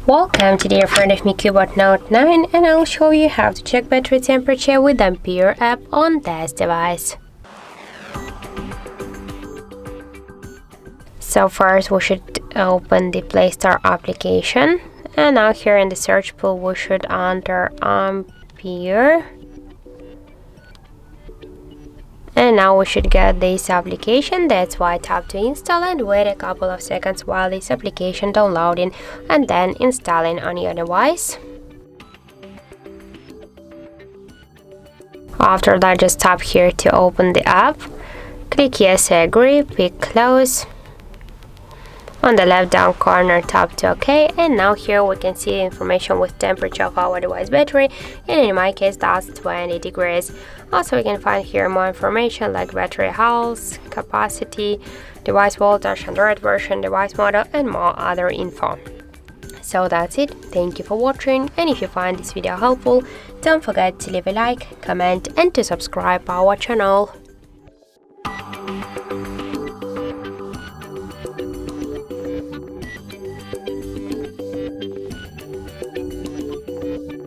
Welcome, today in front of me CUBOT Note 9, and I'll show you how to check battery temperature with Ampere app on this device. So first we should open the Play Store application, and now here in the search pool we should enter Ampere. And now we should get this application. That's why tap to install and wait a couple of seconds while this application downloading and then installing on your device. After that, just tap here to open the app. Click yes, I agree, pick close. On the left down corner, tap to OK, and now here we can see the information with temperature of our device battery, and in my case that's 20 degrees. Also we can find here more information like battery health, capacity, device voltage, Android version, device model, and more other info. So that's it. Thank you for watching, and if you find this video helpful, don't forget to leave a like, comment and to subscribe our channel.